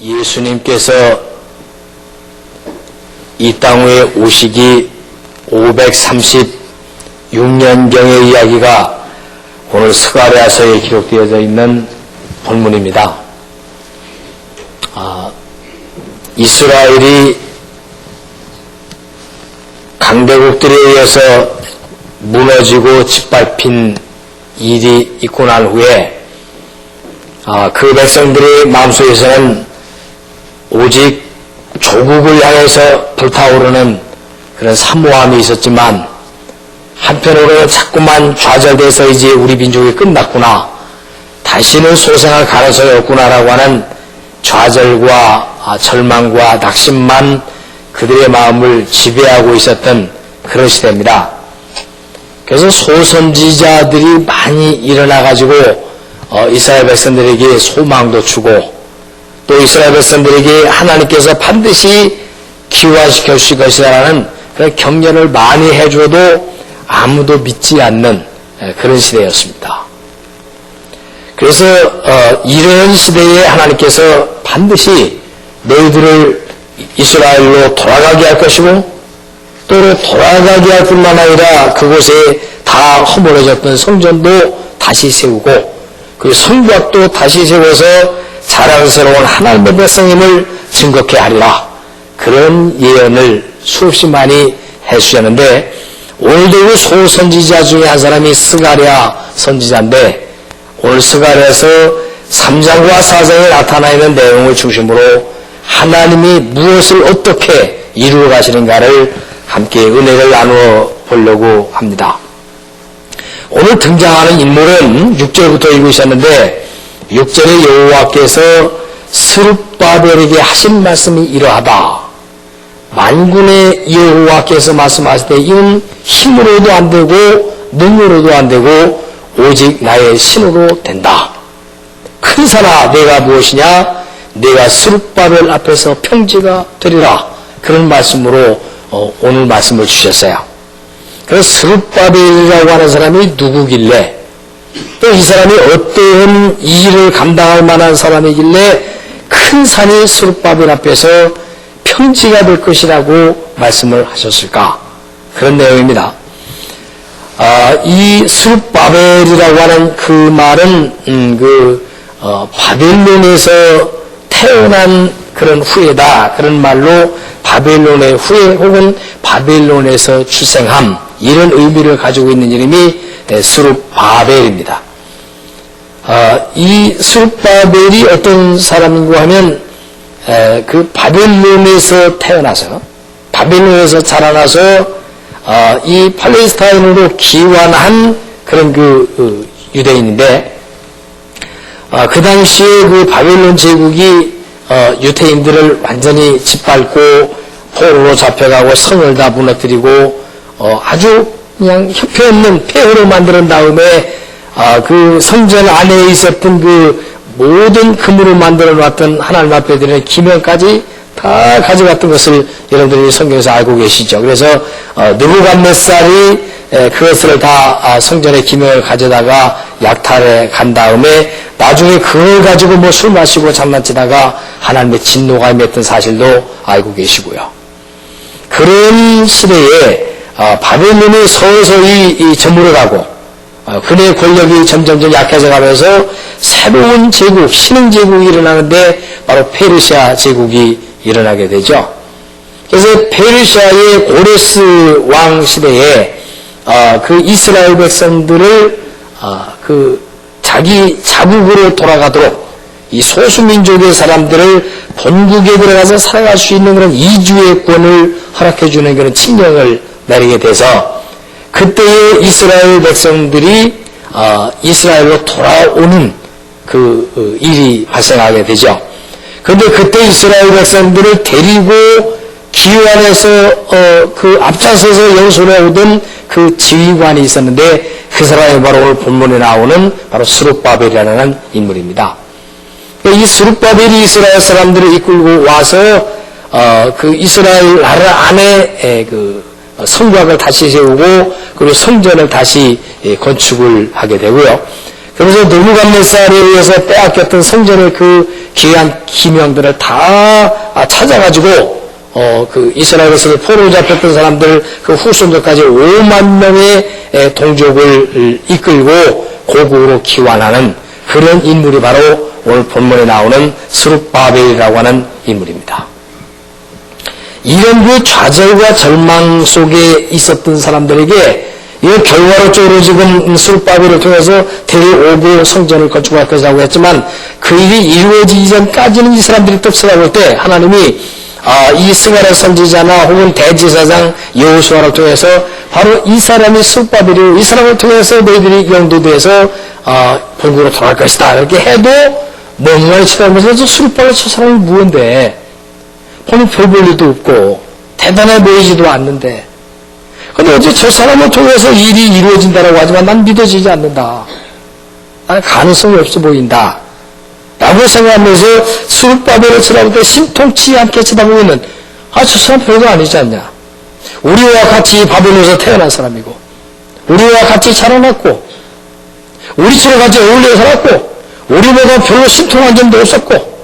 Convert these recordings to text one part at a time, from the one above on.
예수님께서 이 땅 위에 오시기 536년경의 이야기가 오늘 스가랴서에 기록되어져 있는 본문입니다. 이스라엘이 강대국들에 의해서 무너지고 짓밟힌 일이 있고 난 후에 그 백성들의 마음속에서는 오직 조국을 향해서 불타오르는 그런 사모함이 있었지만, 한편으로는 자꾸만 좌절돼서 이제 우리 민족이 끝났구나, 다시는 소생할 가능성이 없구나라고 하는 좌절과 절망과 낙심만 그들의 마음을 지배하고 있었던 그런 시대입니다. 그래서 소선지자들이 많이 일어나가지고 이스라엘 백성들에게 소망도 주고, 또 이스라엘 백성들에게 하나님께서 반드시 기화시켜 주실 것이라는 그런 격려를 많이 해줘도 아무도 믿지 않는 그런 시대였습니다. 그래서 이런 시대에 하나님께서 반드시 너희들을 이스라엘로 돌아가게 할 것이고, 또 돌아가게 할 뿐만 아니라 그곳에 다 허물어졌던 성전도 다시 세우고, 그 성곽도 다시 세워서 자랑스러운 하나님의 백성임을 증거케 하리라, 그런 예언을 수없이 많이 해주셨는데, 오늘도 그 소선지자 중에 한 사람이 스가랴 선지자인데, 오늘 스가랴에서 3장과 4장에 나타나 있는 내용을 중심으로 하나님이 무엇을 어떻게 이루어 가시는가를 함께 은혜를 나누어 보려고 합니다. 오늘 등장하는 인물은 6절부터 읽으셨는데, 6절에 여호와께서 스룹바벨에게 하신 말씀이 이러하다. 만군의 여호와께서 말씀하실 때 이는 힘으로도 안 되고 능으로도 안 되고 오직 나의 신으로 된다. 큰 산아, 내가 무엇이냐? 내가 스룹바벨 앞에서 평지가 되리라. 그런 말씀으로 오늘 말씀을 주셨어요. 그래서 스룹바벨이라고 하는 사람이 누구길래, 또 이 사람이 어떤 일을 감당할 만한 사람이길래 큰 산이 스룹바벨 앞에서 평지가 될 것이라고 말씀을 하셨을까? 그런 내용입니다. 이 스룹바벨이라고 하는 그 말은 바벨론에서 태어난 그런 후예다, 그런 말로 바벨론의 후예 혹은 바벨론에서 출생함, 이런 의미를 가지고 있는 이름이 스룹바벨입니다. 이 스룹바벨이 어떤 사람인고 하면 그 바벨론에서 태어나서, 바벨론에서 자라나서 이 팔레스타인으로 기환한 그런 그 유대인인데, 그 당시에 그 바벨론 제국이 유대인들을 완전히 짓밟고 포로로 잡혀가고 성을 다 무너뜨리고 아주 그냥 형편없는 폐허로 만든 다음에 그 성전 안에 있었던 그 모든 금으로 만들어 놨던 하나님 앞에 드리는 기명까지 다 가져갔던 것을 여러분들이 성경에서 알고 계시죠. 그래서 느부갓네살이 그것을 다 성전의 기명을 가져다가 약탈해 간 다음에 나중에 그걸 가지고 뭐 술 마시고 장난치다가 하나님의 진노가 임했던 사실도 알고 계시고요. 그런 시대에 바벨론이 서서히 저물어가고 그의 권력이 점점점 약해져 가면서 새로운 제국, 신흥 제국이 일어나는데 바로 페르시아 제국이 일어나게 되죠. 그래서 페르시아의 고레스 왕 시대에 그 이스라엘 백성들을 그 자기 자국으로 돌아가도록 이 소수민족의 사람들을 본국에 들어가서 살아갈 수 있는 그런 이주의 권을 허락해주는 그런 칙령을 내리게 돼서 그때의 이스라엘 백성들이 이스라엘로 돌아오는 그 일이 발생하게 되죠. 그런데 그때 이스라엘 백성들을 데리고 기환해서 그 앞장서서 연수해 오던 그 지휘관이 있었는데, 그 사람이 바로 오늘 본문에 나오는 바로 스룹바벨이라는 인물입니다. 이 스룹바벨이 이스라엘 사람들을 이끌고 와서 그 이스라엘 나라 안에 그 성곽을 다시 세우고 그리고 성전을 다시 건축을 하게 되고요. 그래서 느부갓네살에 의해서 빼앗겼던 성전의 그 귀한 기명들을 다 찾아가지고 그 이스라엘에서 포로로 잡혔던 사람들 그 후손들까지 5만 명의 동족을 이끌고 고국으로 귀환하는 그런 인물이 바로 오늘 본문에 나오는 스룹바벨이라고 하는 인물입니다. 이런 그 좌절과 절망 속에 있었던 사람들에게 이 결과론적으로 지금 스룹바벨을 통해서 데려오고 성전을 건축할 것이라고 했지만 그 일이 이루어지기 전까지는 이 사람들이 떡서라고 할 때 하나님이 이 스가랴 선지자나 혹은 대제사장 여호수아를 통해서 바로 이 사람이 스룹바벨이고 이 사람을 통해서 너희들이 영도돼서 본국으로 돌아갈 것이다 이렇게 해도 멍하니 치라면서 스룹바벨 저 사람이 무언데 보면 별 볼 일도 없고 대단해 보이지도 않는데 근데 어째 저 사람을 통해서 일이 이루어진다라고 하지만 난 믿어지지 않는다. 나는 가능성이 없어 보인다. 라고 생각하면서 스룹바벨을 쳐다볼 때 심통치 않게 쳐다보면은 저 사람 별거 아니지 않냐. 우리와 같이 바벨론에서 태어난 사람이고 우리와 같이 자라났고 우리처럼 같이 어울려 살았고 우리보다 별로 심통한 점도 없었고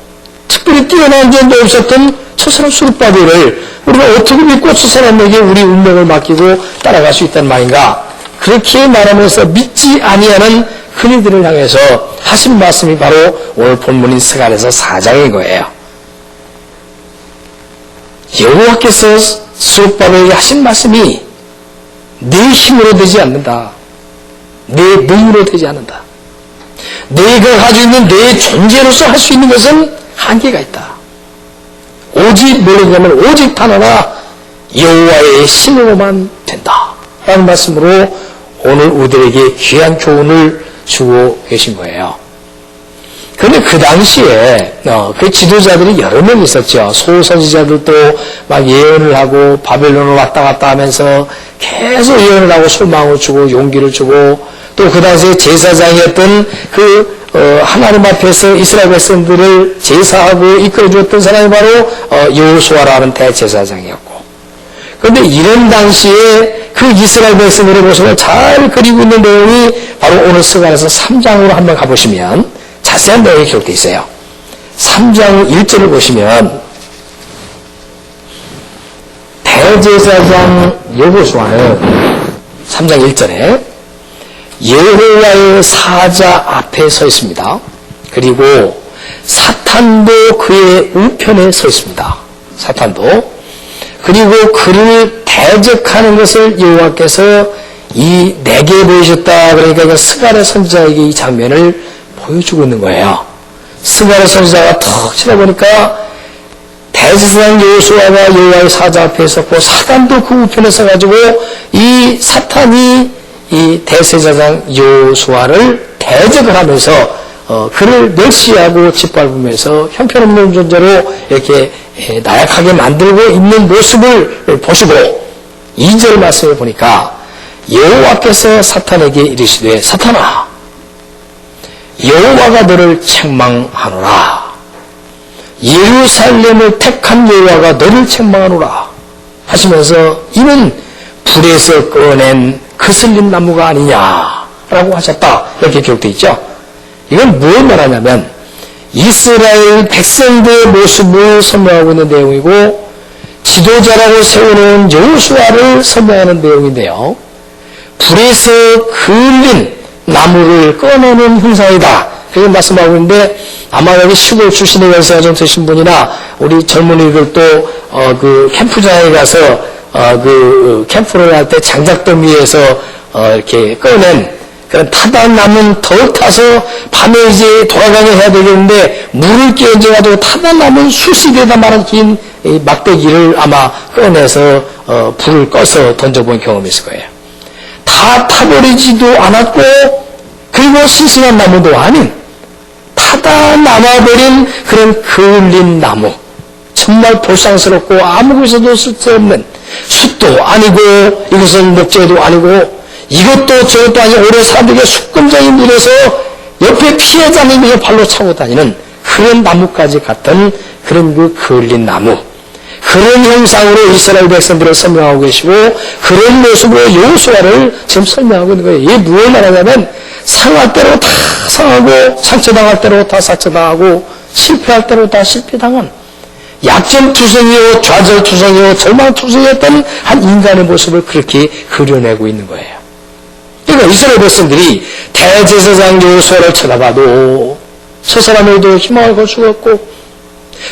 특별히 뛰어난 점도 없었던 저 사람 스룹바벨을 우리가 어떻게 믿고 저 사람에게 우리 운명을 맡기고 따라갈 수 있다는 말인가. 그렇게 말하면서 믿지 아니하는 흔히들을 향해서 하신 말씀이 바로 오늘 본문인 스가랴서 4장인 거예요. 여호와께서 스룹바벨에게 하신 말씀이 내 힘으로 되지 않는다. 내 능으로 되지 않는다. 내가 가지고 있는 내 존재로서 할 수 있는 것은 한계가 있다. 오직 뭐냐면 오직 단 하나 여호와의 신으로만 된다. 라는 말씀으로 오늘 우리들에게 귀한 교훈을 주고 계신 거예요. 그런데 그 당시에 그 지도자들이 여러 명 있었죠. 소선지자들도 막 예언을 하고 바벨론을 왔다 갔다 하면서 계속 예언을 하고 소망을 주고 용기를 주고 또 그 당시에 제사장이었던 하나님 앞에서 이스라엘 백성들을 제사하고 이끌어주었던 사람이 바로 여호수아라는 대제사장이었고 그런데 이런 당시에 그 이스라엘 백성들의 모습을 잘 그리고 있는 내용이 바로 오늘 스가랴서 3장으로 한번 가보시면 자세한 내용이 기록되어 있어요. 3장 1절을 보시면 대제사장 여호수아는 3장 1절에 여호와의 사자 앞에 서 있습니다. 그리고 사탄도 그의 우편에 서 있습니다. 사탄도. 그리고 그를 대적하는 것을 여호와께서 내게 보이셨다. 그러니까 스가랴 선지자에게 이 장면을 보여주고 있는 거예요. 스가랴 선지자가 턱 쳐다보니까 대제사장 여호수아가 여호와의 사자 앞에 있었고 사탄도 그 우편에 서가지고 이 사탄이 이 대제사장 여호수아를 대적을 하면서 그를 멸시하고 짓밟으면서 형편없는 존재로 이렇게 나약하게 만들고 있는 모습을 보시고 2절 말씀을 보니까 여호와께서 사탄에게 이르시되 사탄아 여호와가 너를 책망하노라. 예루살렘을 택한 여호와가 너를 책망하노라 하시면서 이는 불에서 꺼낸 그슬린 나무가 아니냐라고 하셨다. 이렇게 기록되어 있죠. 이건 뭘 말하냐면 이스라엘 백성들의 모습을 설명하고 있는 내용이고 지도자라고 세우는 여호수아를 설명하는 내용인데요. 불에서 그을린 나무를 꺼내는 형상이다. 그렇게 말씀하고 있는데 아마 여기 시골 출신의 연세가 좀 드신 분이나 우리 젊은이들도 그 캠프장에 가서 캠프를 할 때 장작돔 위에서 이렇게 꺼낸 그런 타다 남은 덜 타서 밤에 이제 돌아가게 해야 되겠는데 물을 끼얹어가지고 타다 남은 수십에다 말한 긴 막대기를 아마 꺼내서 불을 꺼서 던져본 경험이 있을 거예요. 다 타버리지도 않았고 그리고 싱싱한 나무도 아닌 타다 남아버린 그런 그을린 나무 정말 불쌍스럽고 아무 곳에도 쓸데없는 숯도 아니고 이것은 목재도 아니고 이것도 저것도 아니고 오래 사람들에게 숙금장이 물에서 옆에 피하지 않으면서 발로 차고 다니는 그런 나무까지 같은 그런 그 그을린 나무 그런 형상으로 이스라엘 백성들을 설명하고 계시고 그런 모습으로 여호수아를 지금 설명하고 있는 거예요. 이게 무엇을 말하냐면 상할 대로 다 상하고 상처당할 대로 다 상처당하고 실패할 대로 다 실패당한 약점투성이요, 좌절투성이요, 절망투성이었던 한 인간의 모습을 그렇게 그려내고 있는 거예요. 그러니까 이스라엘 백성들이 대제사장 여호수아를 쳐다봐도 저 사람에게도 희망을 걸 수가 없고,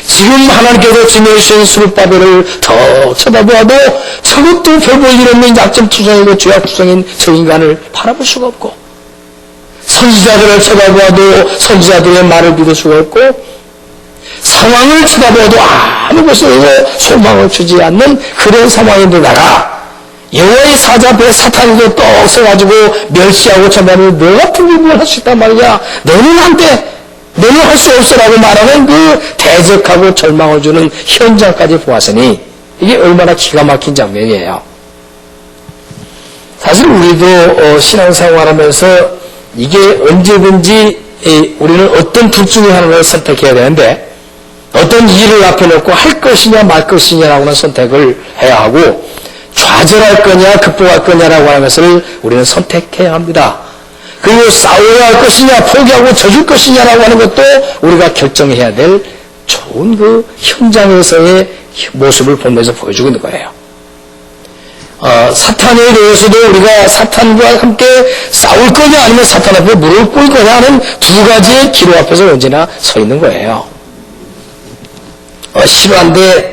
지금 하나님께서 지내주신 수르바벨을 더 쳐다보아도 저것도 별 볼 일 없는 약점투성이고 죄악투성인 저 인간을 바라볼 수가 없고, 선지자들을 쳐다보아도 선지자들의 말을 믿을 수가 없고, 상황을 쳐다보아도 아무것에도 소망을 주지 않는 그런 상황인데다가 여호와의 사자 앞에 사탄이도 떡 서가지고 멸시하고 쳐다보면 너 같은 게 뭘 할 수 있단 말이야, 너는 안 돼, 너는 할 수 없어라고 말하는 그 대적하고 절망을 주는 현장까지 보았으니 이게 얼마나 기가 막힌 장면이에요. 사실 우리도 신앙생활하면서 이게 언제든지 우리는 어떤 둘 중에 하나를 선택해야 되는데, 어떤 일을 앞에 놓고 할 것이냐 말 것이냐라고는 선택을 해야 하고, 좌절할 거냐 극복할 거냐라고 하는 것을 우리는 선택해야 합니다. 그리고 싸워야 할 것이냐 포기하고 져줄 것이냐라고 하는 것도 우리가 결정해야 될 좋은 그 현장에서의 모습을 보면서 보여주고 있는 거예요. 사탄에 대해서도 우리가 사탄과 함께 싸울 거냐 아니면 사탄 앞에 무릎 꿇을 거냐 하는 두 가지의 기로 앞에서 언제나 서 있는 거예요. 실화인데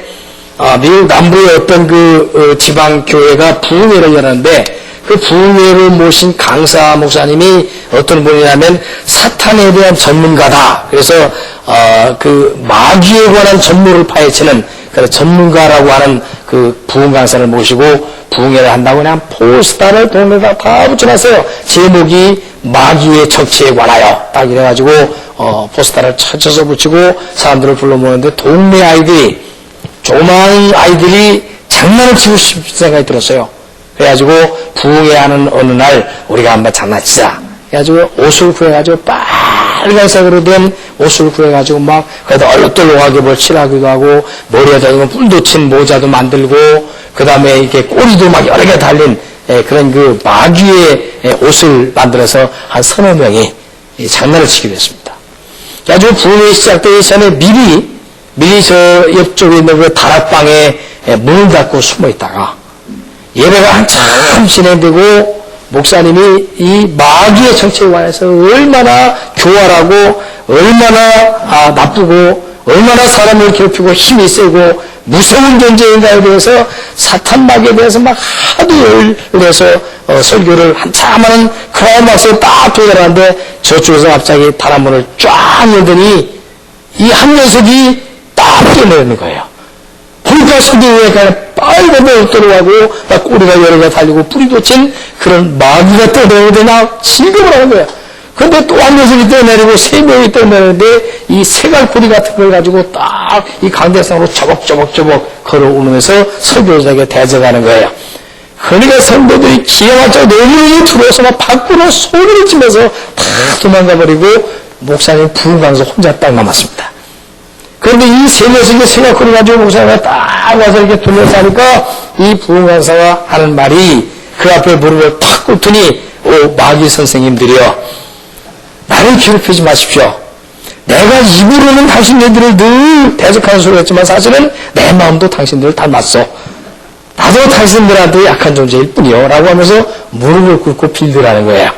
미국 남부의 어떤 그 지방교회가 부흥회를 열었는데, 그 부흥회를 모신 강사 목사님이 어떤 분이냐면 사탄에 대한 전문가다. 그래서 그 마귀에 관한 전문을 파헤치는 그런 전문가라고 하는 그 부흥 강사를 모시고 부흥회를 한다고 그냥 포스터를 동네에다 다 붙여놨어요. 제목이 마귀의 정치에 관하여 딱 이래가지고 포스터를 쳐서 붙이고 사람들을 불러 모으는데, 동네 아이들이, 조그마한 아이들이 장난을 치고 싶은 생각이 들었어요. 그래가지고 부흥회 하는 어느 날 우리가 한번 장난치자. 그래가지고 옷을 구해가지고 빨간색으로 된 옷을 구해가지고 막 거기다 얼룩덜룩하게 뭘 칠하기도 하고, 머리에다 뿔도 친 모자도 만들고, 그 다음에 이렇게 꼬리도 막 여러 개 달린 그런 그 마귀의 옷을 만들어서 한 서너 명이 장난을 치기로 했습니다. 그래가지고 부흥회 시작되기 전에 미리 저 옆쪽에 있는 그 다락방에 문을 닫고 숨어 있다가 예배가 한참 진행되고 목사님이 이 마귀의 정체에 관해서 얼마나 교활하고 얼마나 나쁘고 얼마나 사람을 괴롭히고 힘이 세고 무서운 존재인가에 대해서 사탄 마귀에 대해서 막 하도 열을 내서 설교를 한참 하는 클라이막스에 딱 도달하는데, 저쪽에서 갑자기 다락문을 쫙 열더니 이 한 녀석이 딱 뛰어내리는 거예요. 보니까 선대 위에 그냥 빨간 데 떨어가고 막 꼬리가 여러 개 달리고 뿌리도 친 그런 마귀가 떠내리는데 나 진급을 하는 거예요. 그런데 또 한 녀석이 떠내리고 세 명이 떠내리는데 이 세갈뿌리 같은 걸 가지고 딱 이 강대상으로 저벅저벅 걸어오면서 설교자에게 대적하는 거예요. 그러니까 성도들이 기가 막혀 너무 들어와서 막 밖으로 소리를 치면서 다 도망가버리고 목사님 부흥강사 혼자 딱 남았습니다. 그런데 이 세 녀석이 세갈뿌리 가지고 목사님이 딱 와서 이렇게 둘러서 하니까 이 부흥강사가 하는 말이, 그 앞에 무릎을 탁 꿇더니 마귀 선생님들이여, 나를 괴롭히지 마십시오. 내가 입으로는 당신네들을 늘 대적하는 소리를 했지만 사실은 내 마음도 당신들을 닮았어. 나도 당신들한테 약한 존재일 뿐이요 라고 하면서 무릎을 꿇고 빌드라는 거예요.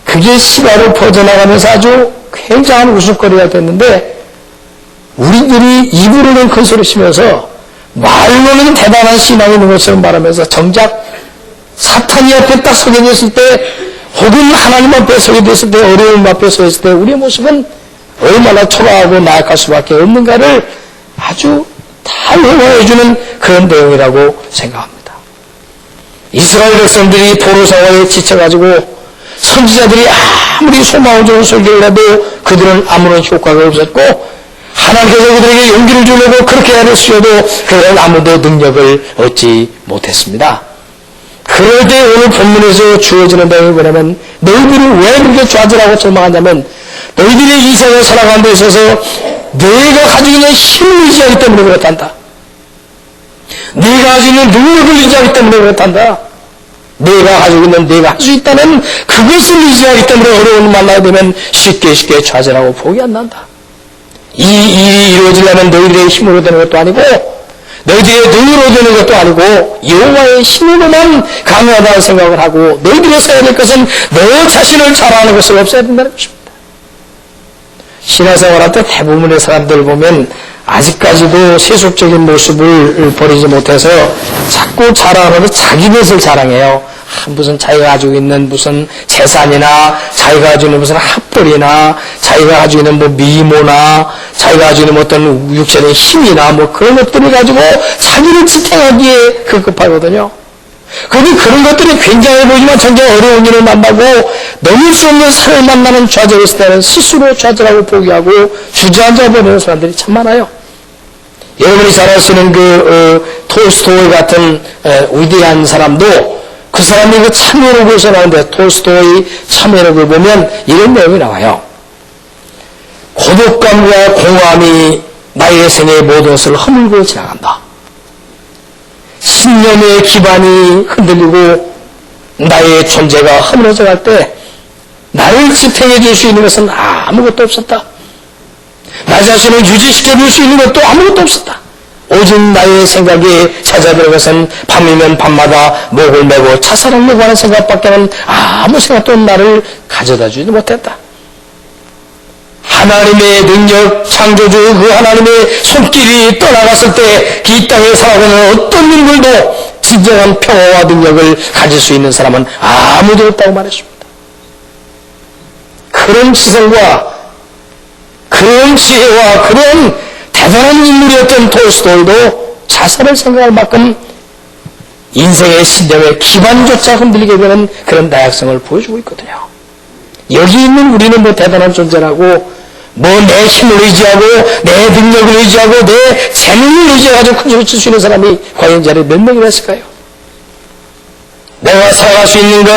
그게 실화로 퍼져나가면서 아주 굉장한 웃음거리가 됐는데, 우리들이 입으로는 큰 소리 치면서 말로는 대단한 신앙이 있는 것처럼 말하면서 정작 사탄이 앞에 딱 서게 됐을 때, 혹은 하나님 앞에 서게 됐을 때, 어려움 앞에 서게 됐을 때 우리의 모습은 얼마나 초라하고 나약할 수밖에 없는가를 아주 탈해주는 그런 내용이라고 생각합니다. 이스라엘 백성들이 포로 상황에 지쳐가지고 선지자들이 아무리 소망을 주는 설교를 해도 그들은 아무런 효과가 없었고, 하나님께서 그들에게 용기를 주려고 그렇게 애쓰셔도 그들은 아무도 능력을 얻지 못했습니다. 그럴 때 오늘 본문에서 주어지는 내용이 뭐냐면, 너희들이 왜 그렇게 좌절하고 절망하냐면, 너희들이 이 세상을 살아가는 데 있어서 너희가 가지고 있는 힘을 의지하기 때문에 그렇단다. 네가 가지고 있는 능력을 의지하기 때문에 그렇단다. 네가 가지고 있는, 네가 할 수 있다는 그것을 의지하기 때문에 어려움을 만나게 되면 쉽게 좌절하고 포기 안 난다. 이 일이 이루어지려면 너희들의 힘으로 되는 것도 아니고 너희들의 능으로 되는 것도 아니고 여호와의 힘으로만 가능하다는 생각을 하고 너희들이 써야 될 것은 너 자신을 자랑하는 것을 없애야 된다는 것입니다. 신앙생활할 때 대부분의 사람들 보면 아직까지도 세속적인 모습을 버리지 못해서 자꾸 자랑하면서 자기 것을 자랑해요. 무슨 자기가 가지고 있는 무슨 재산이나 자기가 가지고 있는 무슨 핫벌이나 자기가 가지고 있는 뭐 미모나 자기가 가지고 있는 어떤 육체의 힘이나 뭐 그런 것들을 가지고 자기를 지탱하기에 급급하거든요. 그런데 그런 것들이 굉장히 보이지만 정작 어려운 일을 만나고 넘을 수 없는 산을 만나는 좌절이 있을 때는 스스로 좌절하고 포기하고 주저앉아 버리는 사람들이 참 많아요. 여러분이 잘 아시는 톨스토이 같은 위대한 사람도 그 사람이 그 참회록에서 나오는데 톨스토이 참회록을 보면 이런 내용이 나와요. 고독감과 공허함이 나의 생의 모든 것을 허물고 지나간다. 신념의 기반이 흔들리고 나의 존재가 허물어져 갈 때 나를 지탱해 줄 수 있는 것은 아무것도 없었다. 나 자신을 유지시켜 줄 수 있는 것도 아무것도 없었다. 오직 나의 생각이 찾아들은 것은 밤이면 밤마다 목을 메고 자살하려고 하는 생각밖에는 아무 생각도 나를 가져다 주지 못했다. 하나님의 능력, 창조주 그 하나님의 손길이 떠나갔을 때 이 땅에 살아가는 어떤 인물도 진정한 평화와 능력을 가질 수 있는 사람은 아무도 없다고 말했습니다. 그런 지성과 그런 지혜와 그런 대단한 인물이었던 톨스토이도 자살을 생각할 만큼 인생의 신념의 기반조차 흔들리게 되는 그런 나약성을 보여주고 있거든요. 여기 있는 우리는 뭐 대단한 존재라고 뭐 내 힘을 의지하고 내 능력을 의지하고 내 재능을 의지해가지고 큰 소리 칠 수 있는 사람이 과연 이 자리에 몇 명이나 있을까요? 내가 살아갈 수 있는 것,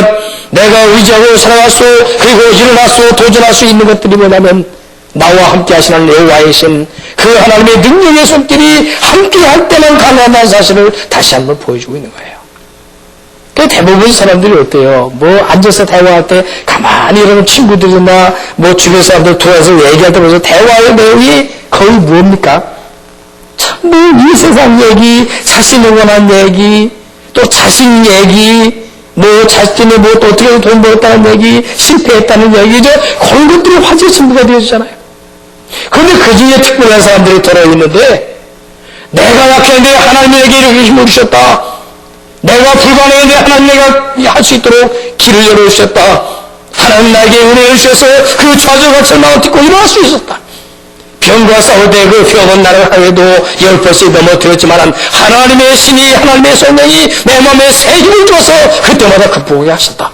내가 의지하고 살아갈 수 그리고 일어날 수 도전할 수 있는 것들이 뭐냐면 나와 함께 하시는 여호와의 신, 그 하나님의 능력의 손길이 함께 할 때만 가능하다는 사실을 다시 한번 보여주고 있는 거예요. 대부분 사람들이 어때요? 뭐 앉아서 대화할 때 가만히 이러는 친구들이나 뭐 주변 사람들 들어와서 얘기할 때 보면서 대화의 내용이 거의 뭡니까? 참 뭐 이 세상 얘기, 자신에 관한 얘기, 또 자신 얘기, 뭐 자신이 뭐 또 어떻게 돈 벌었다는 얘기, 실패했다는 얘기죠. 그런 것들이 화제 친구가 되어주잖아요. 그런데 그 중에 특별한 사람들이 들어있는데 내가 약했는데 하나님에게 이렇게 힘을 주셨다. 내가 불가능한데 하나님 내가 할 수 있도록 길을 열어주셨다. 하나님 나에게 은혜를 주셔서 그 좌절과 절망을 딛고 일어날 수 있었다. 병과 싸울 때 그 병은 나를 하여도 10번씩 넘어뜨렸지만 하나님의 신이 하나님의 성령이 내 마음에 새 힘을 줘서 그때마다 극복하게 하셨다.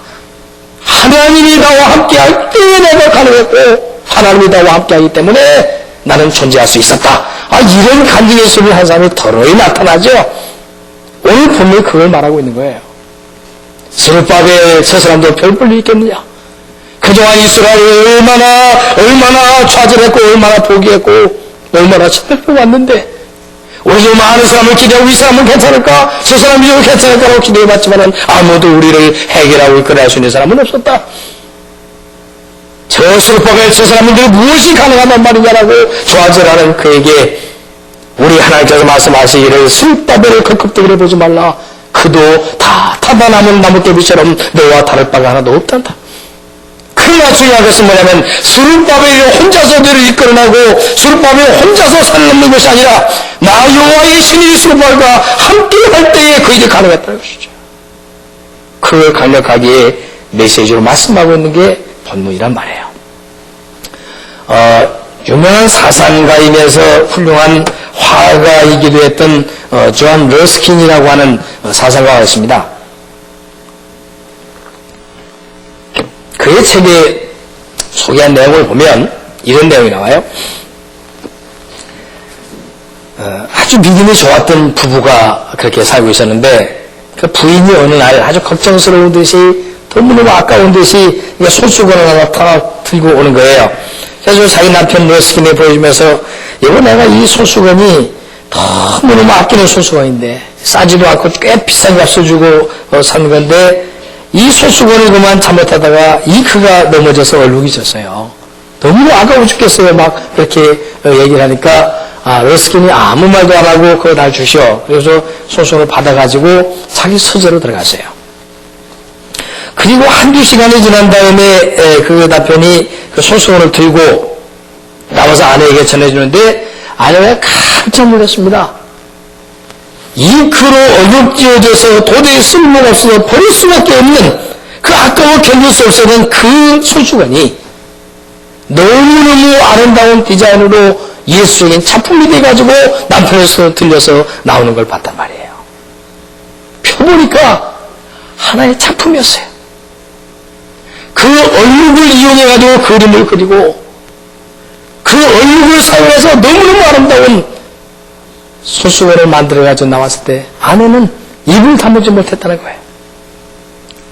하나님이 나와 함께할 때 내가 가능했고 하나님이 나와 함께하기 때문에 나는 존재할 수 있었다. 이런 간증의 소리를 한 사람이 더러이 나타나죠. 오늘 분명히 그걸 말하고 있는 거예요. 스룹바벨 저 사람도 별 볼 일 있겠느냐. 그동안 이스라엘이 얼마나 좌절했고 얼마나 포기했고 얼마나 참패해왔는데 우리도 많은 사람을 기대하고 이 사람은 괜찮을까 저 사람이 좀 괜찮을까라고 기대해봤지만 아무도 우리를 해결하고 이끌어낼 수 있는 사람은 없었다. 저 스룹바벨 저 사람들이 무엇이 가능하단 말이냐라고 좌절하는 그에게 우리 하나님께서 말씀하시기를 스룹바벨을 급급되기를 보지 말라. 그도 다 타다 남은 나뭇가지처럼 너와 다를 바가 하나도 없단다. 그러나 중요한 것은 뭐냐면 스룹바벨이 혼자서 너를 이끌어내고 스룹바벨이 혼자서 살아남는 것이 아니라 나 여호와의 신이 스룹바벨과 함께 할 때에 그 일이 가능했다는 것이죠. 그걸 강력하게 메시지로 말씀하고 있는 게 본문이란 말이에요. 유명한 사상가이면서 훌륭한 화가이기도 했던 존 러스킨이라고 하는 사상가가 있습니다. 그의 책에 소개한 내용을 보면 이런 내용이 나와요. 아주 믿음이 좋았던 부부가 그렇게 살고 있었는데 그 부인이 어느 날 아주 걱정스러운 듯이 너무너무 아까운 듯이 손수건을 하나 다 들고 오는 거예요. 그래서 자기 남편 러스킨에 보여주면서 이거 내가 이 손수건이 너무너무 아끼는 손수건인데 싸지도 않고 꽤 비싼 값을 주고 사는 건데 이 손수건을 그만 잘못하다가 이 그가 넘어져서 얼룩이 졌어요. 너무 아까워 죽겠어요. 막 그렇게 얘기를 하니까 러스킨이 아무 말도 안 하고 그거 다 주시오. 그래서 소송을 받아가지고 자기 서재로 들어갔어요. 그리고 한두 시간이 지난 다음에 그 남편이 그 소송을 들고 나와서 아내에게 전해주는데 아내가 깜짝 놀랐습니다. 잉크로 어격지어져서 도저히 쓸모가 없어서 버릴 수밖에 없는 그 아까워 견딜 수 없었던 그 손수건이 너무너무 아름다운 디자인으로 예술적인 작품이 돼가지고 남편의 손을 들려서 나오는 걸 봤단 말이에요. 펴보니까 하나의 작품이었어요. 그 얼룩을 이용해가지고 그림을 그리고 그 얼룩을 사용해서 너무너무 아름다운 손수건을 만들어가지고 나왔을 때 아내는 입을 다물지 못했다는 거예요.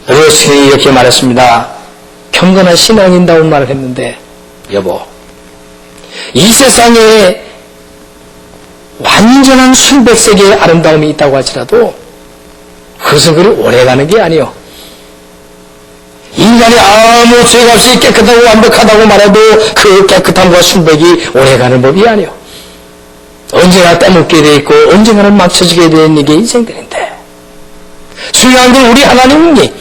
러스킨이 이렇게 말했습니다. 경건한 신앙인다운 말을 했는데 여보, 이 세상에 완전한 순백색의 아름다움이 있다고 할지라도 그것은 그리 오래가는 게 아니요. 인간이 아무 죄값이 깨끗하고 완벽하다고 말해도 그 깨끗함과 순백이 오래가는 법이 아니요. 언제나 때묻게 돼 있고 언젠가는 망쳐지게 되는 이게 인생들인데 중요한 건 우리 하나님이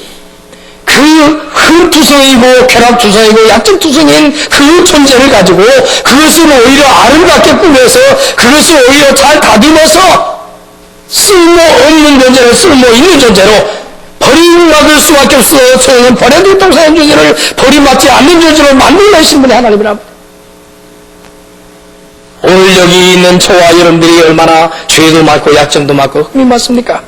그 흠투성이고 결합투성이고 약점투성인 그 존재를 가지고 그것을 오히려 아름답게 꾸며서 그것을 오히려 잘 다듬어서 쓸모없는 존재를 쓸모있는 존재로 버림받을 수밖에 없어 소용은 버려도 동사한 존재를 버림받지 않는 존재로 만들어내신 분이 하나님이라. 오늘 여기 있는 저와 여러분들이 얼마나 죄도 많고 약점도 많고 흠이 많습니까?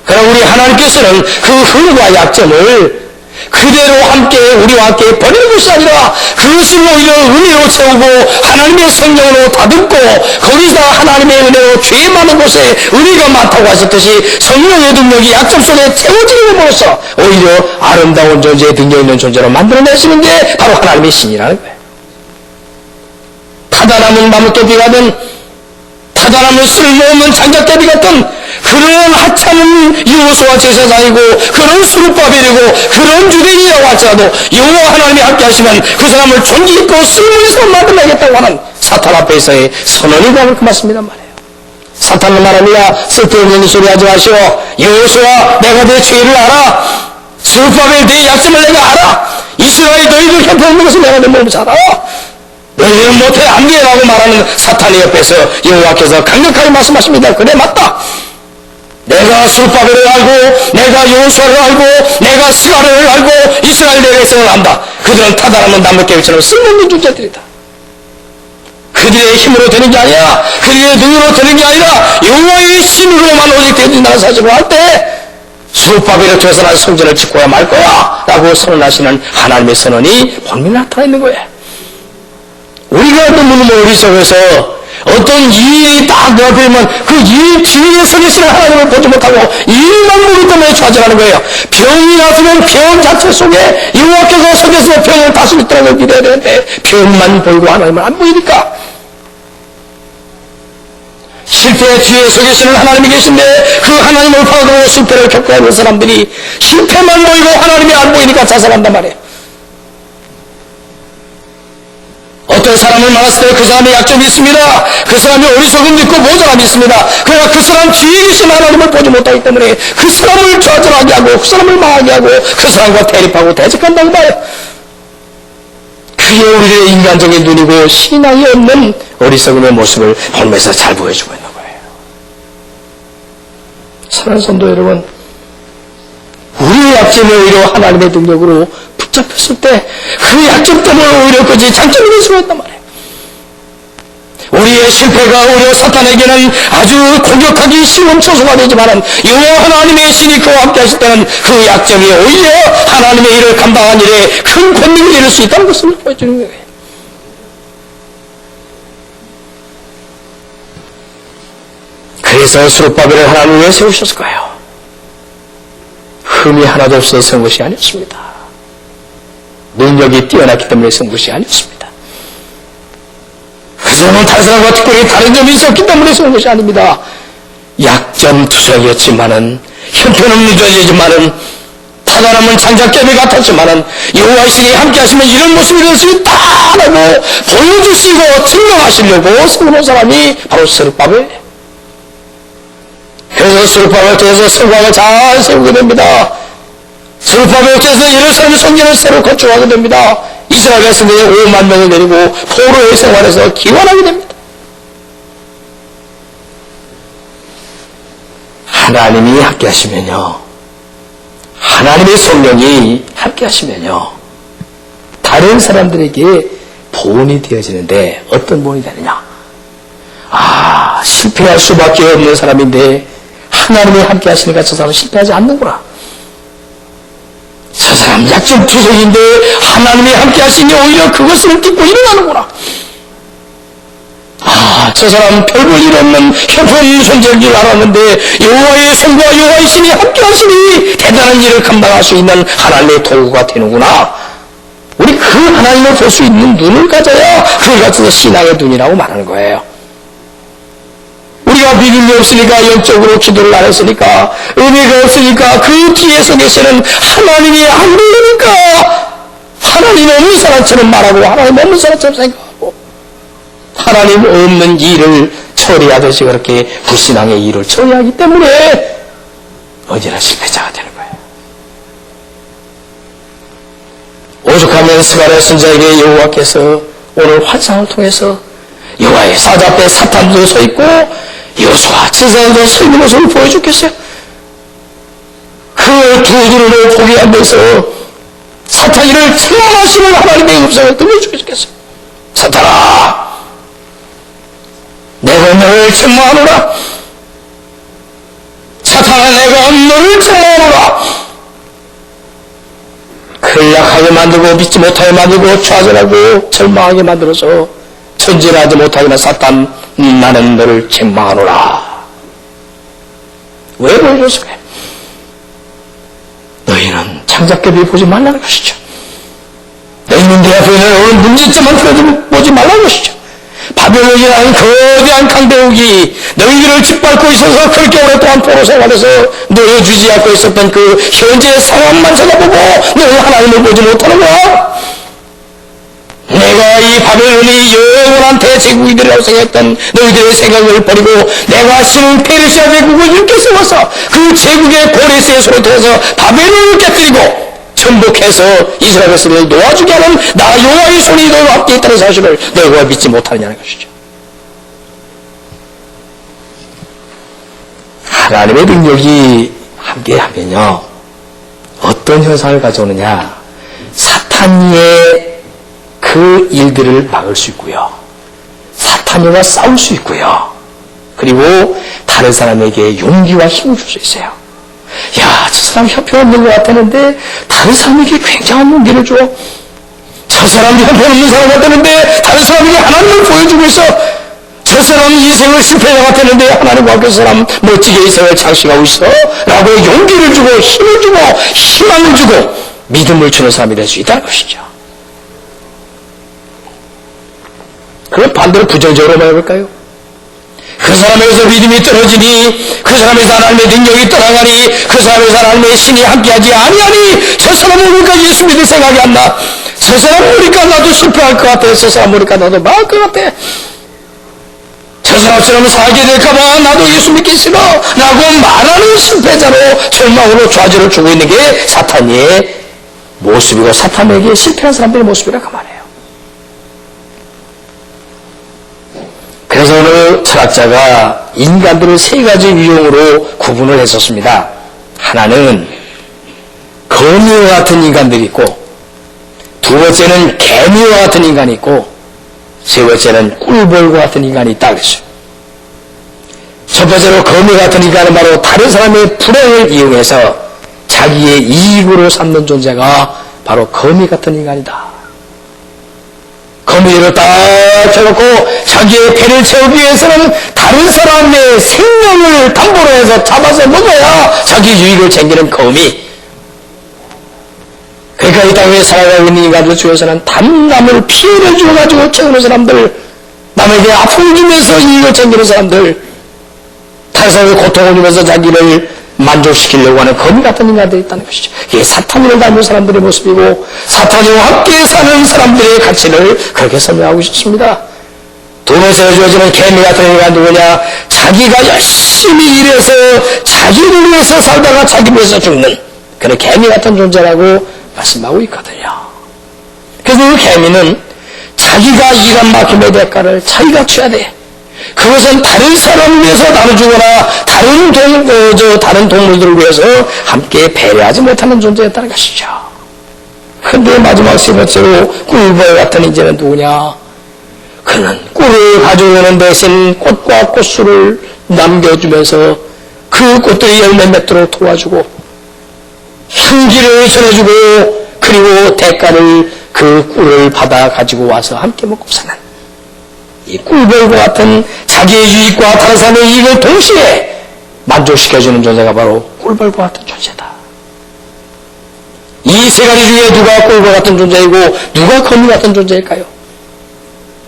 그러나 우리 하나님께서는 그 흠과 약점을 그대로 함께 우리와 함께 버리는 것이 아니라 그것을 오히려 은혜로 채우고 하나님의 성령으로 다듬고 거기서 하나님의 은혜로 죄 많은 곳에 은혜가 많다고 하셨듯이 성령의 능력이 약점 속에 채워지는 것으로서 오히려 아름다운 존재의 능력 있는 존재로 만들어내시는 게 바로 하나님의 신이라는 거예요. 타다남은 나무토비 같은 타다남은 쓸모없는 장작대비 같은 그런 하찮은 여호수아 제사장이고 그런 수르바벨이고 그런 유대인이라고 할지라도 여호와 하나님이 함께 하시면 그 사람을 존귀 있고 쓸모있어 만들어내겠다고 하는 사탄 앞에서의 선언이 바로 그 말씀이란 말이에요. 사탄은 말합니다. 쓸데없는 소리 하지 마시오. 여호수아 내가 내 죄를 알아. 수르바벨 내 약점을 내가 알아. 이스라엘 너희들 형편없는 것을 내가 내 몸을 잘 알아. 너희는 못해 안 돼 라고 말하는 사탄의 옆에서 여호와께서 강력하게 말씀하십니다. 그래 맞다. 내가 수르바벨을 알고 내가 여호수아를 알고 내가 스가랴를 알고 이스라엘 내 백성을 안다. 그들은 타다라는 나뭇가지처럼 쓸모없는 존재들이다. 그들의 힘으로 되는 게 아니라 그들의 능력으로 되는 게 아니라 여호와의 신으로만 오직 되어진다는 사실을 알 때 수르바벨을 통해서 난 성전을 짓고야 말 거야 라고 선언하시는 하나님의 선언이 분명히 나타나 있는 거예요. 우리가 너무너무 어리석어서 어떤 일이 딱 눈앞에 있으면 그 일 뒤에 서 계시는 하나님을 보지 못하고 일만 보기 때문에 좌절하는 거예요. 병이 났으면 병 자체 속에 여호와께서 서 계셔서 병을 다스리도록 믿어야 되는데 병만 보이고 하나님을 안 보이니까 실패 뒤에 서 계시는 하나님이 계신데 그 하나님을 파악하고 실패를 겪어야 하는 사람들이 실패만 보이고 하나님이 안 보이니까 자살한단 말이에요. 어떤 사람을 만났을 때 그 사람의 약점이 있습니다. 그 사람이 어리석음이 있고 모자람이 있습니다. 그러나 그 사람 뒤에 계신 하나님을 보지 못하기 때문에 그 사람을 좌절하게 하고 그 사람을 망하게 하고 그 사람과 대립하고 대적한다고 말해요. 그게 우리의 인간적인 눈이고 신앙이 없는 어리석음의 모습을 본문에서 잘 보여주고 있는 거예요. 사랑하는 성도 여러분, 우리의 약점이 오히려 하나님의 능력으로 붙잡혔을 때 그 약점 때문에 오히려 그것이 장점이 될 수가 있단 말이에요. 우리의 실패가 오히려 사탄에게는 아주 공격하기 쉬운 처소가 되지만 여호와 하나님의 신이 그와 함께 하실 때는 그 약점이 오히려 하나님의 일을 감당한 일에 큰 권능을 이룰 수 있다는 것을 보여주는 거예요. 그래서 수르바벨을 하나님 왜 세우셨을까요? 흠이 하나도 없어서 세운 것이 아니었습니다. 능력이 뛰어났기 때문에 세운 것이 아니었습니다. 그 사람은 다른 사람과 특별히 다른 점이 있었기 때문에 세운 것이 아닙니다. 약점 투성이었지만은 형편없는 존재이지만은 다 사람은 장작개비 같았지만은 여호와의 신이 함께 하시면 이런 모습이 될 수 있다라고 보여주시고 증명하시려고 세우는 사람이 바로 스룹바벨. 그래서 스룹바벨을 통해서 성곽을 잘 세우게 됩니다. 스룹바벨을 통해서 예루살렘 성전을 새로 건축하게 됩니다. 이스라엘 백성들이 5만 명을 데리고 포로의 생활에서 기원하게 됩니다. 하나님이 함께 하시면요, 하나님의 성령이 함께 하시면요, 다른 사람들에게 보온이 되어지는데 어떤 보온이 되느냐? 실패할 수밖에 없는 사람인데 하나님이 함께 하시니까 저 사람은 실패하지 않는구나. 저 사람 약점투성인데 하나님이 함께 하시니 오히려 그것을 딛고 일어나는구나. 저 사람 별볼 일 없는 현품 손재인 줄 알았는데 여호와의 손과 여호와의 신이 함께 하시니 대단한 일을 감당할 수 있는 하나님의 도구가 되는구나. 우리 그 하나님을 볼 수 있는 눈을 가져야 그걸 가져서 신앙의 눈이라고 말하는 거예요. 우리가 믿음이 없으니까, 영적으로 기도를 안 했으니까, 은혜가 없으니까, 그 뒤에서 계시는 하나님이 안 보이니까 하나님 없는 사람처럼 말하고 하나님 없는 사람처럼 생각하고 하나님 없는 일을 처리하듯이 그렇게 불신앙의 일을 처리하기 때문에 언제나 실패자가 되는 거예요. 오죽하면 스가랴 선지자에게 여호와께서 오늘 환상을 통해서 여호와의 사자 앞에 사탄도 서 있고 여호수아 제사장도 서 있는 모습을 보여줬겠어요? 그 두 눈으로 보게 하면서 사탄이를 책망하시는 하나님의 음성을 들려주겠어요. 사탄아, 내가 너를 책망하노라. 사탄아, 내가 너를 책망하노라. 그를 약하게 만들고 믿지 못하게 만들고 좌절하고 절망하게 만들어서 전진하지 못하게나 사탄, 나는 너를 책망하노라. 왜 보여줬을까요? 너희는 창작개비 보지 말라는 것이죠. 너희는 내 앞에 있는 문제점만 보지 말라는 것이죠. 바벨론이라는 거대한 강대국이 너희들을 짓밟고 있어서 그렇게 오랫동안 포로 생활에서 너희 주지하고 있었던 그 현재의 상황만 찾아보고 너희 하나님을 보지 못하는 거야. 내가 이 바벨론이 영원한 대제국이라고 생각했던 너희들의 생각을 버리고 내가 신은 페르시아 제국을 이렇게 세워서 그 제국의 고레스의 손을 통해서 바벨론을 깨뜨리고 전복해서 이스라엘 백성을 놓아주게 하는 나 여호와의 손이 너희와 함께 있다는 사실을 너희가 믿지 못하느냐는 것이죠. 하나님의 능력이 함께하면요, 어떤 현상을 가져오느냐? 사탄의 그 일들을 막을 수 있고요, 사탄과 싸울 수 있고요, 그리고 다른 사람에게 용기와 힘을 줄 수 있어요. 야, 저 사람 형편없는 것 같았는데 다른 사람에게 굉장한 용기를 줘. 저 사람이 형편없는 사람 같았는데 다른 사람에게 하나님을 보여주고 있어. 저 사람 인생을 실패자 같았는데 하나님과 그 사람 멋지게 인생을 장식하고 있어 라고 용기를 주고 힘을 주고 희망을 주고 믿음을 주는 사람이 될 수 있다는 것이죠. 그럼 반대로 부정적으로 말해볼까요? 그 사람에게서 믿음이 떨어지니, 그 사람에서 하나님의 능력이 떠나가니, 그 사람에서 하나님의 신이 함께하지 아니하니, 저 사람은 우리가 예수 믿을 생각이 안 나. 저 사람 보니까 나도 실패할 것 같아. 저 사람 보니까 나도 망할 것 같아. 저 사람처럼 살게 될까봐 나도 예수 믿기 싫어 라고 말하는 실패자로 절망으로 좌절을 주고 있는 게 사탄의 모습이고, 사탄에게 실패한 사람들의 모습이라고 말해요. 그래서 어느 철학자가 인간들을 세 가지 유형으로 구분을 했었습니다. 하나는 거미와 같은 인간들이 있고, 두 번째는 개미와 같은 인간이 있고, 세 번째는 꿀벌과 같은 인간이 있다 그랬어요. 첫 번째로 거미 같은 인간은 바로 다른 사람의 불행을 이용해서 자기의 이익으로 삼는 존재가 바로 거미 같은 인간이다. 거미를 딱 쳐놓고 자기의 배를 채우기 위해서는 다른 사람의 생명을 담보로 해서 잡아서 먹어야 자기 유익을 챙기는 거미. 그러니까 이 땅에 살아가고 있는 인간들 중에서는 남을 피해를 주어가지고 채우는 사람들, 남에게 아픔을 주면서 이익을 챙기는 사람들, 다른 사람의 고통을 주면서 자기를 만족시키려고 하는 거미 같은 인간들이 있다는 것이죠. 이게 사탄을 닮은 사람들의 모습이고 사탄이와 함께 사는 사람들의 가치를 그렇게 설명하고 싶습니다. 돈에서 주어지는 개미 같은 인간 누구냐? 자기가 열심히 일해서 자기를 위해서 살다가 자기를 위해서 죽는 그런 개미 같은 존재라고 말씀하고 있거든요. 그래서 그 개미는 자기가 일한 만큼의 대가를 자기가 쳐야 돼. 그것은 다른 사람을 위해서 나눠주거나 다른 동물들을 위해서 함께 배려하지 못하는 존재였다는 것이죠. 그런데 마지막 세 번째로 꿀벌 같은 인재는 누구냐? 그는 꿀을 가져오는 대신 꽃과 꽃술을 남겨주면서 그 꽃들이 열매 맺도록 도와주고 향기를 전해주고 그리고 대가를 그 꿀을 받아 가지고 와서 함께 먹고 사는 이 꿀벌과 같은 자기의 유익과 다른 사람의 이익을 동시에 만족시켜주는 존재가 바로 꿀벌과 같은 존재다. 이 세 가지 중에 누가 꿀벌 같은 존재이고 누가 거미 같은 존재일까요?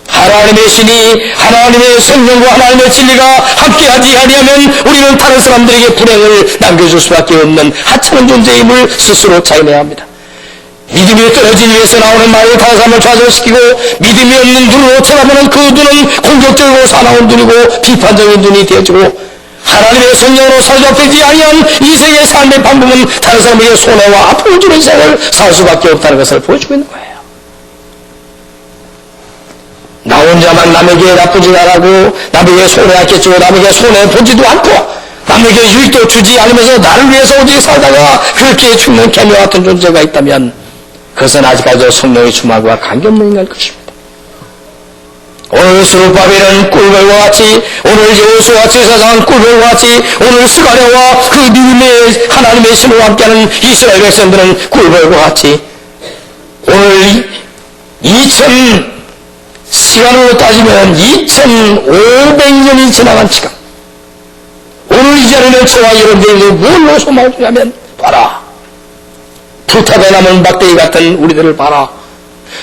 하나님의 신이 하나님의 성령과 하나님의 진리가 함께하지 아니하면 우리는 다른 사람들에게 불행을 남겨줄 수밖에 없는 하찮은 존재임을 스스로 자인해야 합니다. 믿음이 떨어진 위에서 나오는 말을 다른 사람을 좌절시키고 믿음이 없는 눈으로 쳐다보는 그 눈은 공격적이고 사나운 눈이고 비판적인 눈이 되어지고 하나님의 성령으로 사로잡히지 아니한 이 세계의 삶의 방법은 다른 사람에게 손해와 아픔을 주는 생을 살 수밖에 없다는 것을 보여주고 있는 거예요. 나 혼자만 남에게 나쁘지 않고 남에게 손해하겠죠. 남에게 손해보지도 않고 남에게 유익도 주지 않으면서 나를 위해서 오직 살다가 그렇게 죽는 개미 같은 존재가 있다면 그것은 아직까지도 성령의 충만과 관계없는 인간일 것입니다. 오늘 스룹바벨은 꿀벌과 같이 오늘 여호수아와 제사장은 꿀벌과 같이 오늘 스가랴와 그 믿음의 하나님의 신으로 함께하는 이스라엘 백성들은 꿀벌과 같이 오늘 2000 시간으로 따지면 2500년이 지나간 지금 오늘 이 자리는 저와 여러분들이 무엇으로 소망을 주냐면 봐라 불탑에 남은 막대기 같은 우리들을 봐라.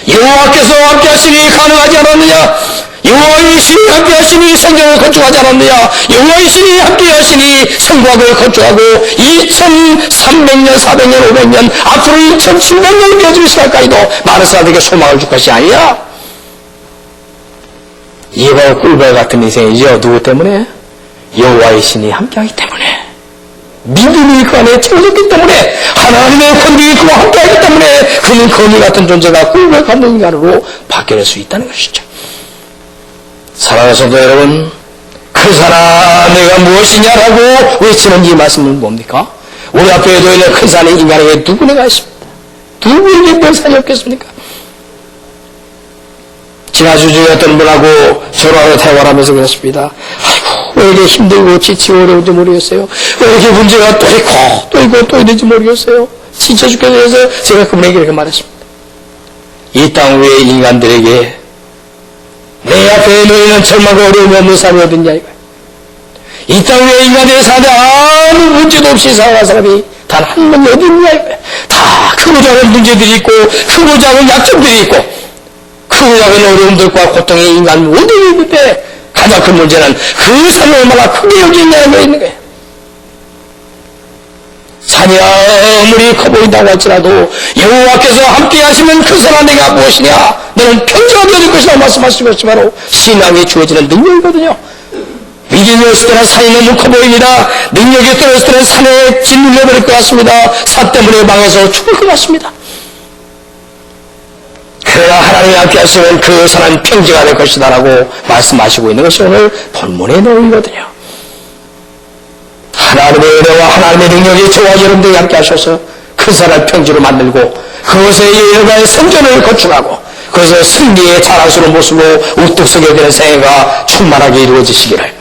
여호와께서 함께하시니 가능하지 않았느냐? 여호와의 신이 함께하시니 성경을 건축하지 않았느냐? 여호와의 신이 함께하시니 성곽을 건축하고 2300년 400년 500년 앞으로 2700년 되어질 시간까지도 많은 사람들에게 소망을 줄 것이 아니야. 이가 꿀벌 같은 인생이죠. 누구 때문에? 여호와의 신이 함께하기 때문에 믿음이 그 안에 채워졌기 때문에 하나님의 권능이 그와 함께하기 때문에 그는 거미 같은 존재가 꿀벌 같은 인간으로 바뀌어낼 수 있다는 것이죠. 사랑하는 여러분, 그 사람 내가 무엇이냐라고 외치는 이 말씀은 뭡니까? 우리 앞에 놓여있는 큰 산이 인간에게 누구네가 있습니다. 누구에게 별 산이 없겠습니까? 지난주 중에 어떤 분하고 전화로 대화를 하면서 그랬습니다. 아이고 왜 이렇게 힘들고 지치고 어려운지 모르겠어요. 왜 이렇게 문제가 또 있고 또 있고 또 있는지 모르겠어요. 지쳐 죽겠어서 제가 그분에게 이렇게 말했습니다. 이 땅 위의 인간들에게 내 앞에 놓이는 절망과 어려움이 없는 사람이 어딨냐 이거예요. 이 땅 위의 인간들의 사는데 아무 문제도 없이 살아가는 사람이 단 한 명이 어디 있냐 이거예요. 다 크고 작은 문제들이 있고 크고 작은 약점들이 있고 크고 작은 어려움들과 고통의 인간 모두가 있는데 가장 큰 문제는 그 산을 얼마나 크게 여기냐는 게 있는 거예요. 산이 아무리 커 보인다고 할지라도 여호와께서 함께 하시면 그 산아 내가 무엇이냐? 너는 평지가 되어질 것이라 말씀하시는 것이 바로 신앙에 주어지는 능력이거든요. 믿음이 없을 때는 산이 너무 커 보입니다. 능력이 떨어질 때는 산에 짓눌려버릴 것 같습니다. 산 때문에 망해서 죽을 것 같습니다. 그러나 하나님이 함께 하시면 그 산은 평지가 될 것이다 라고 말씀하시고 있는 것이 오늘 본문의 내용이거든요. 하나님의 은혜와 하나님의 능력이 저와 여러분들이 함께 하셔서 그 산을 평지로 만들고 그것에 여호와의 성전을 건축하고 그것을 승리의 자랑스러운 모습으로 우뚝 서게 되는 생애가 충만하게 이루어지시기를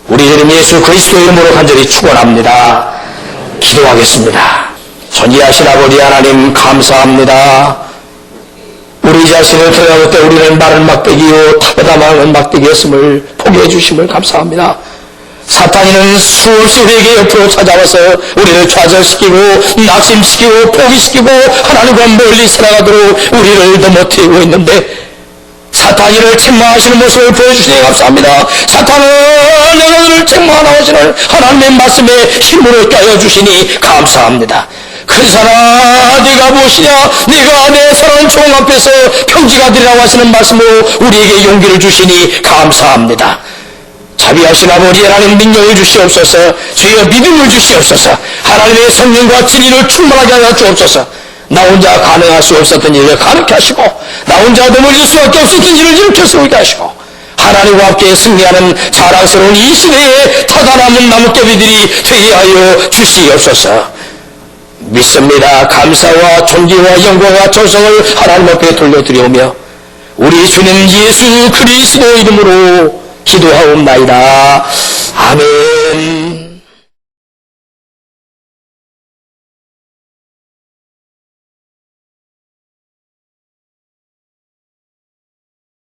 우리 주님 예수 그리스도의 이름으로 간절히 축원합니다. 기도하겠습니다. 전지하신 아버지 하나님 감사합니다. 우리 자신을 드러나올 때 우리는 마른 막대기요 타고다마는 막대기였음을 포기해 주심을 감사합니다. 사탄이는 수없이 우리에게 옆으로 찾아와서 우리를 좌절시키고 낙심시키고 포기시키고 하나님과 멀리 살아가도록 우리를 넘어뜨리고 있는데 사탄이를 책망하시는 모습을 보여주시니 감사합니다. 사탄은 내가 너를 책망 통하여 나오시는 하나님의 말씀에 힘으로 깨어 주시니 감사합니다. 큰 사랑 네가 무엇이냐, 네가 내 사랑하는 종 앞에서 평지가 되리라고 하시는 말씀으로 우리에게 용기를 주시니 감사합니다. 자비하신 아버지 하나님 능력을 주시옵소서. 주여 믿음을 주시옵소서. 하나님의 성령과 진리를 충만하게 하여 주옵소서. 나 혼자 가능할 수 없었던 일을 가능케 하시고, 나 혼자 넘어질 수밖에 없었던 일을 일으켜 세우게 하시고, 하나님과 함께 승리하는 자랑스러운 이 시대에 타다남은 나뭇가지들이 되게 하여 주시옵소서. 믿습니다. 감사와 존귀와 영광과 정성을 하나님 앞에 돌려드리오며 우리 주님 예수 그리스도 이름으로 기도하옵나이다. 아멘.